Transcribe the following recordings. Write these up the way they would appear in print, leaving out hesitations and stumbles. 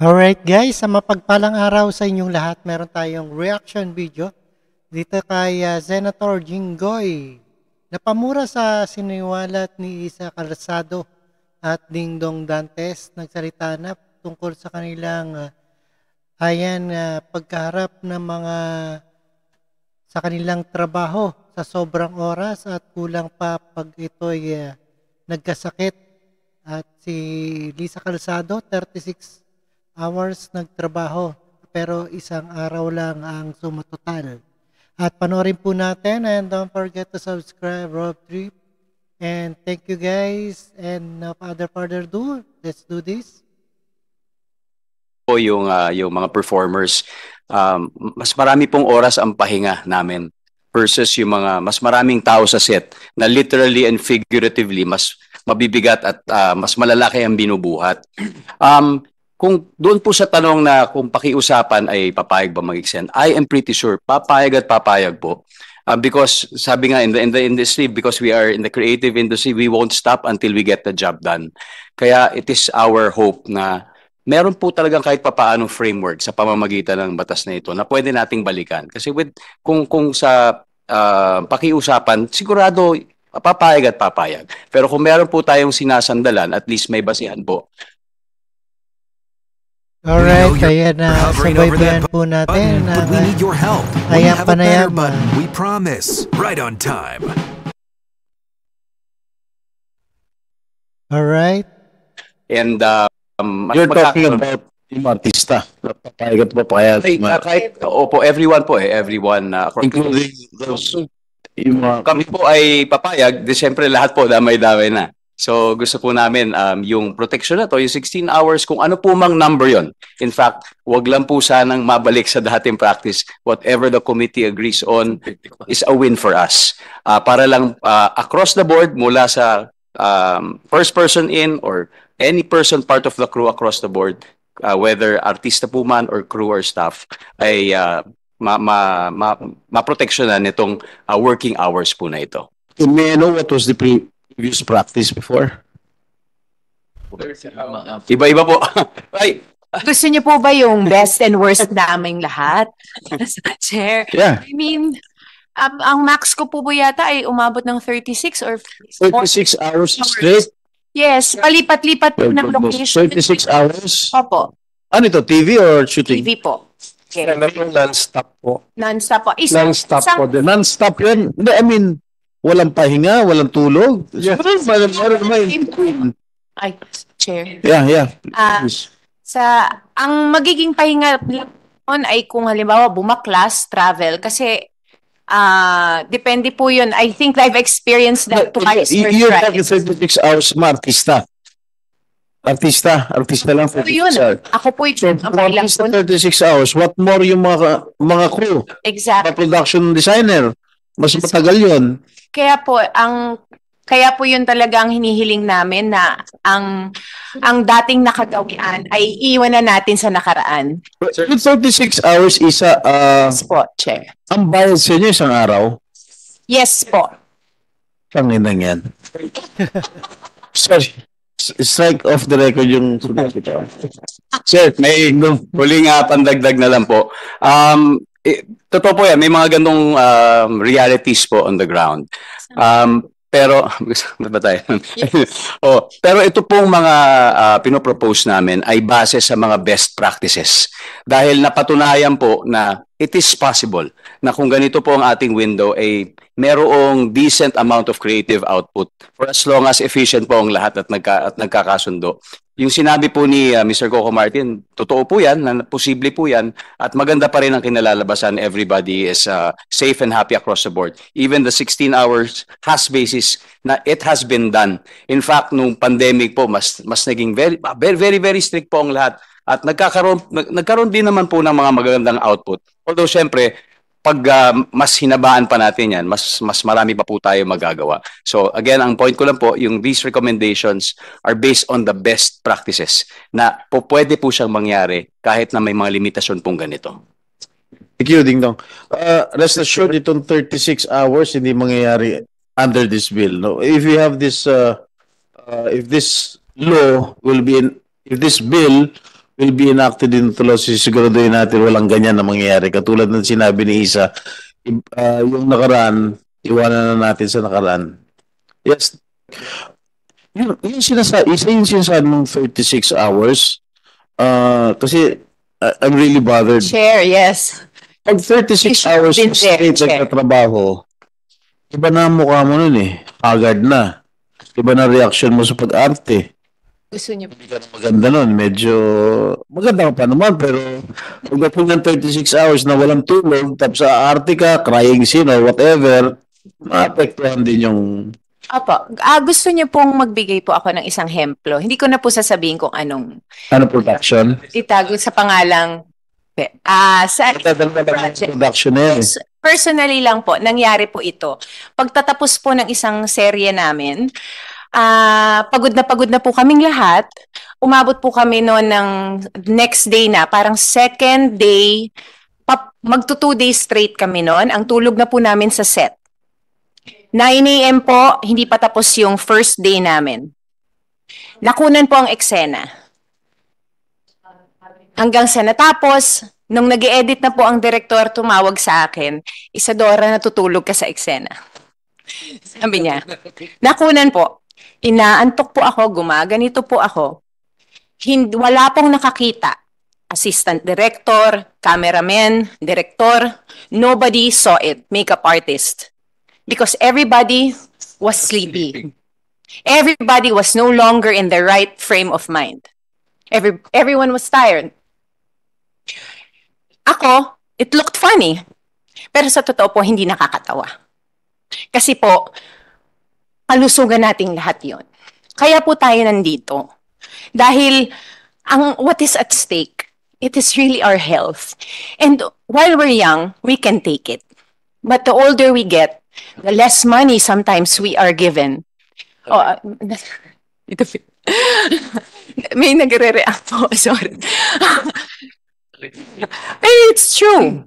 Alright guys, sa mapagpalang araw sa inyong lahat, meron tayong reaction video dito kay Senator Jinggoy. Napamura sa siniwalat ni Isa Calzado at Dingdong Dantes. Nagsalita na tungkol sa kanilang pagkaharap ng mga sa kanilang trabaho sa sobrang oras at kulang pa pag ito'y nagkasakit. At si Lisa Calzado, 36 hours nagtrabaho pero isang araw lang ang sumatotal. At panoorin po natin and don't forget to subscribe Rob Trip. And thank you guys and no further ado, let's do this. Po yung mga performers, mas marami pong oras ang pahinga namin versus yung mga mas maraming tao sa set na literally and figuratively mas mabibigat at mas malalaki ang binubuhat. Kung doon po sa tanong na kung pakiusapan ay papayag ba mag-extend, I am pretty sure papayag at papayag po. Because sabi nga in the industry, because we are in the creative industry, we won't stop until we get the job done. Kaya it is our hope na meron po talagang kahit papaanong framework sa pamamagitan ng batas na ito na pwede nating balikan. Kasi kung sa pakiusapan, sigurado papayag at papayag. Pero kung meron po tayong sinasandalan, at least may basihan po. Alright, kaya na subaybayan po natin but we need your help. We have a better button, we promise. Right on time. Alright. And you're talking about yung artista. Papayag at papayag. Kahit, opo, everyone po everyone. Including those. Kami po ay papayag, di siyempre lahat po damay-damay na. So gusto po namin yung protection na to, yung 16 hours, kung ano po mang number yon. In fact, wag lang po sanang mabalik sa dating practice. Whatever the committee agrees on is a win for us. Para lang across the board, mula sa first person in or any person part of the crew across the board, whether artista po man or crew or staff, ay ma-protectionan itong working hours po na ito. May I know what was the previous practice before? Iba-iba po. Ay, gusto niyo po ba yung best and worst naming lahat? Chair? Yeah. I mean, ang max ko po yata ay umabot ng 36 or 36 hours straight? Yes, palipat-lipat po ng location. 36 hours? Opo. Ano ito, TV or shooting? TV po. Yeah. Non-stop po. Non-stop po. Non-stop po din. Non-stop yun? I mean, walang pahinga, walang tulog? Yes. Ay, Chair. Yeah. Ang magiging pahinga nun ay kung halimbawa bumaklas, travel, kasi depende po yun. I think I've experienced that twice. You're talking 36 hours artista. Artista lang. So yun, ako po yung 36 hours. What more yung mga crew? Exactly. Mga production designer. Mas matagal yun. Kaya po yun talaga ang hinihiling namin na ang dating nakagawian ay iiwan na natin sa nakaraan. Yung 36 hours isa, Yes po, Chair. ang bayad sa inyo isang araw? Yes po. Tanginang yan. Sorry. Strike off the record yung... sir, may huling pandagdag na lang po. Totoo po yan, may mga ganong realities po on the ground. Pero ba tayo? Pero ito pong mga pinopropose namin ay base sa mga best practices. Dahil napatunayan po na it is possible na kung ganito po ang ating window ay merong decent amount of creative output for as long as efficient po ang lahat at nagkakasundo. Yung sinabi po ni Mr. Coco Martin, totoo po yan, na posible po yan, at maganda pa rin ang kinalalabasan. Everybody is safe and happy across the board. Even the 16 hours has basis na it has been done. In fact, nung pandemic po, mas naging very strict po ang lahat. At nagkaroon din naman po ng mga magagandang output. Although, syempre, pag mas hinabaan pa natin yan, mas marami pa po tayo magagawa. So again, ang point ko lang po, yung these recommendations are based on the best practices na pwede po siyang mangyari kahit na may mga limitasyon pong ganito. Thank you, Ding Dong. Rest assured, itong 36 hours hindi mangyayari under this bill. No? If we have this, if this law will be in, if this bill will be enacted into law, sisiguraduhin natin walang ganyan na mangyayari. Katulad ng sinabi ni Isa, yung nakaraan, iwanan na natin sa nakaraan. Yes. Yung sinasabi, isa yung sinasabi ng 36 hours. Kasi I'm really bothered. Chair, yes. Pag 36 hours been there, straight Chair. nagtatrabaho, iba na ang mukha mo nun eh. Haggard na. Iba na reaction mo sa pag-arte. Gusto niyo. Hindi ka na maganda nun. Medyo maganda ka pa naman. Pero pagdating ng 36 hours na walang tulog, tapos sa arte ka, crying scene or whatever, maapektuhan din yung... Opo, gusto niyo pong magbigay po ako ng isang hemplo. Hindi ko na po sasabihin kung anong Ano production? itago sa pangalang sa Production na yan eh. personally lang po, nangyari po ito. Pagtatapos po ng isang serye namin, pagod na po kaming lahat. Umabot po kami noon ng next day na, parang second day, magto 2 days straight kami noon. Ang tulog na po namin sa set. 9 a.m. po, hindi pa tapos yung first day namin. Nakunan po ang eksena. Hanggang sa natapos, nung nag-edit na po ang direktor, tumawag sa akin, Isadora, natutulog ka sa eksena. Sabi niya, nakunan po, inaantok po ako, gumaganito po ako. Wala pong nakakita. Assistant director, cameraman, director, nobody saw it, makeup artist. Because everybody was sleepy. Everybody was no longer in the right frame of mind. Everyone was tired. Ako, it looked funny. Pero sa totoo po, hindi nakakatawa. Kasi po, kalusugan nating lahat yon. Kaya po tayo nandito. Dahil what is at stake, it is really our health. And while we're young, we can take it. But the older we get, the less money sometimes we are given. May nagre-react po, sorry. It's true.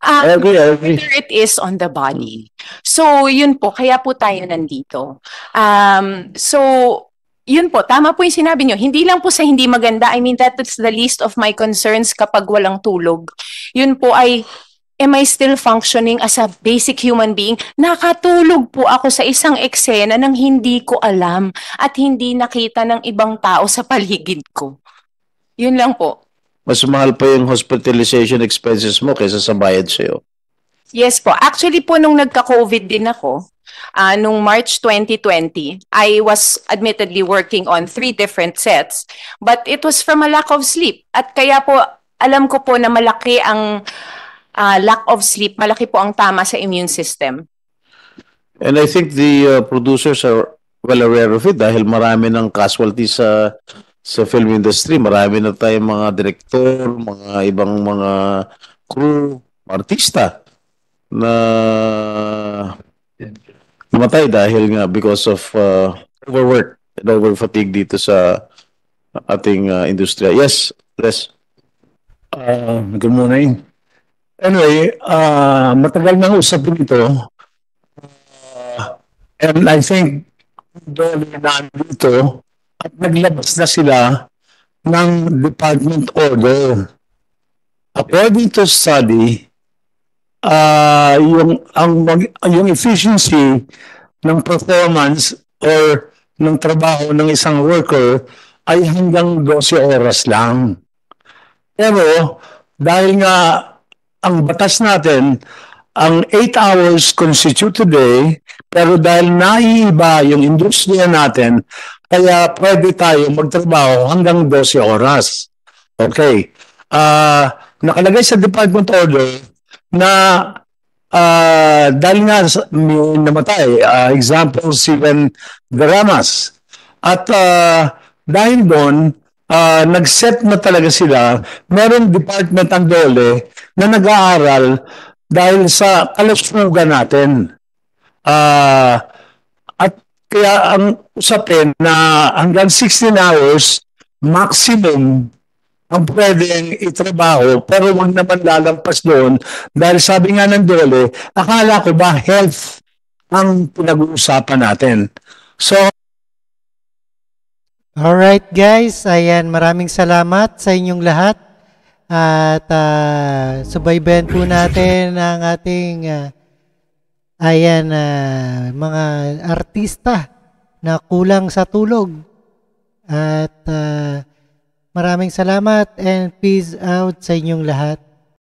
I agree. Whether it is on the body. So, yun po, kaya po tayo nandito. So, yun po, tama po yung sinabi nyo. Hindi lang po sa hindi maganda. I mean, that is the least of my concerns kapag walang tulog. Yun po ay, am I still functioning as a basic human being? Nakatulog po ako sa isang eksena nang hindi ko alam at hindi nakita ng ibang tao sa paligid ko. Yun lang po. Mas mahal pa yung hospitalization expenses mo kaysa sa bayad sa'yo. Yes po. Actually po, nung nagka-COVID din ako, nung March 2020, I was admittedly working on 3 different sets, but it was from a lack of sleep. At kaya po, alam ko po na malaki ang lack of sleep, malaki po ang tama sa immune system. And I think the producers are well aware of it dahil marami ng casualties sa film industry. Marami na tayong mga director, mga ibang mga crew, artista na namatay dahil nga because of overwork and overfatigue dito sa ating industriya. Yes, Les. Good morning. Anyway, matagal nang usapin ito. And I think doon nandito at naglabas na sila ng department order. According to study, yung efficiency ng performance or ng trabaho ng isang worker ay hanggang 12 oras lang. Pero dahil nga ang batas natin, ang 8 hours constitute today, pero dahil naiiba yung industriya natin, kaya pwede tayo magtrabaho hanggang 12 oras. Okay. Nakalagay sa department order na dahil nga may namatay, example, Steven Daramas. At dahil doon, nag-set na talaga sila, meron department ang dole na nag-aaral dahil sa kalusugan natin. At kaya ang usapin na hanggang 16 hours maximum ang pwedeng itrabaho, pero wag naman lalampas doon dahil sabi nga ng dole, akala ko ba health ang pinag-uusapan natin. So, Alright guys, ayan, maraming salamat sa inyong lahat. At subaybayan po natin ang ating mga artista na kulang sa tulog. At maraming salamat and peace out sa inyong lahat.